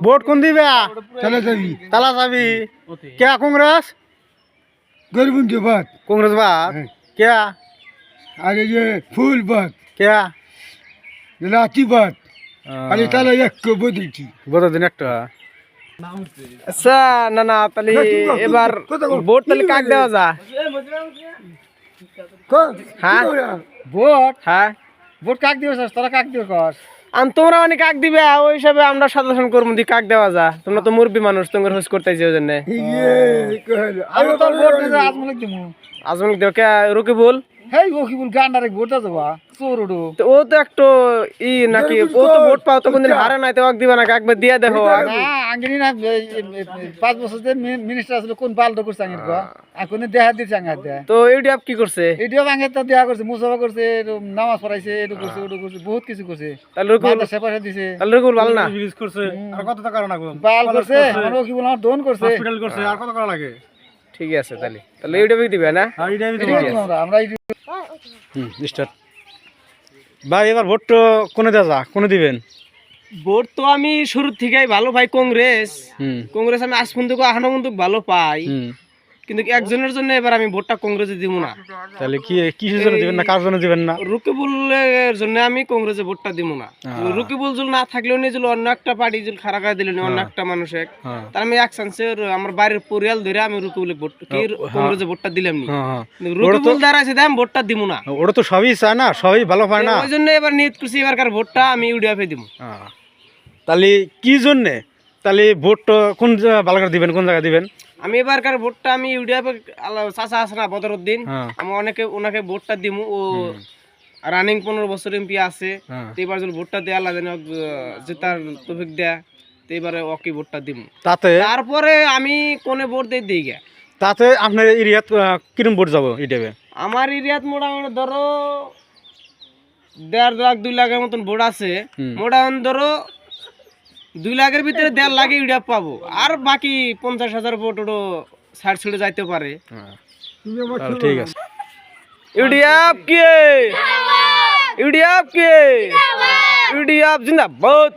Vote কোন দিবে? তালা যাবি কে? কংগ্রেস গরিবুঞ্জে বাদ কংগ্রেস বাদ কে? আরে যে ফুল বাদ কে? রাতি বাদ আরে তাহলে এক বদলছি বড় দিন একটা। আচ্ছা না না তাহলে এবার ভোট তাহলে কাক দেওয়া যা? হ্যাঁ ভোট হ্যাঁ ভোট কাক দিবে? তোরা কাক দিবে কর? আর তোমরা অনেক কাক দিবে ওই হিসাবে আমরা সাজেশন করবো দি কাক দেওয়া যা। তোমরা তো মুরব্বী মানুষ, তোমার হোস করতেছি ওই জন্য। আমি তোর ভোট দিতে আজমলিক দিমু। আজমল দেও কে? রুকে বল হেই ও কি বল গান্ডারে ভোটটা দেবা চোর ওডো। তো ও তো একটু ই নাকি, ও তো ভোট পাও তো কোনদিন হারে নাই, তো ওকে দিবা নাকি? একবার দিয়ে দেখো। না আঙ্গিনি না 5 বছর যে মিনিস্টার আছিল কোন বালদ করছে আঙ্গির গো এখন দেখা দিছে আঙ্গার দেয়া। তো ইউডিএফ কি করছে? এডিও আঙ্গের তো দেখা করছে, মুসাফা করছে, নামাজ পড়াইছে, এডু করছে, ওডু করছে, বহুত কিছু করছে। তাহলে রুকে বল, সেপাশে দিছে, তাহলে রুকে বল ভালো না? রিলিজ করছে আর কত টাকা না গো বাল করছে, আমরা কি বললাম দোন করছে, হসপিটাল করছে, আর কত টাকা লাগে? ঠিক আছে তাহলে তাহলে ইউডিএফ দিবে না? আর এটাই দিবে আমরা স্টার্ট। ভাই এবার ভোট কোনে দেওয়া যা? কোনে দিবেন ভোট? তো আমি শুরু থেকেই ভালো ভাই কংগ্রেস। কংগ্রেস আমি আজ পর্যন্ত এখনো পর্যন্ত ভালো পাই, কিন্তু একজনের জন্য এবার আমি ভোটটা কংগ্রেসে দিব না। তাহলে কি কিসের জন্য দিবেন না, কার জন্য দিবেন না? রুকিবুলের জন্য আমি কংগ্রেসে ভোটটা দিব না। রুকিবুল জল না থাকলেও নিয়ে অন্য একটা পার্টি জল খারাপ করে দিলেন, অন্য একটা মানুষে, তার আমি এক চান্সে আমার বাড়ির পরিয়াল ধরে আমি রুকিবুলের ভোট কি কংগ্রেসে ভোটটা দিলাম নি। রুকিবুল দ্বারা আছে আমি ভোটটা দিব না। ওরা তো সবই চায় না, সবই ভালো পায় না, ওই জন্য এবার নিয়ত করছি এবারকার ভোটটা আমি ইউডিএফে দিব। তাহলে কি জন্য তাহলে ভোট কোন ভালো করে দিবেন, কোন জায়গায় দিবেন? আমি এবারকার ভোটটা আমি ইউডিএফে চাচা আছে না বদরউদ্দিন, আমি ওনাকে ভোটটা দিব। ও রানিং 15 বছর এমপি আছে, তো এবার যদি ভোটটা দেয়া লাগে না জেতার তৌফিক দেয়া, তো এবারে ওকে ভোটটা দিব। তাতে তারপরে আমি কোনে ভোট দিই গে। তাতে আপনার এরিয়াত কিরম ভোট যাব? ইডেবে আমার এরিয়াত মোটামুটি ধরো 1.5 লাখ 2 লাখের মতন ভোট আছে। মোটামুটি ধরো 2 লাখের ভিতরে 1.5 লাখ ইউডিএফ পাবো, আর বাকি 50,000 ভোট ওটা সাইড ছেড়ে যাইতে পারে। ঠিক আছে। ইউডিএফ কে? ইউডিএফ কে? ইউডিএফ জিন্দাবাদ।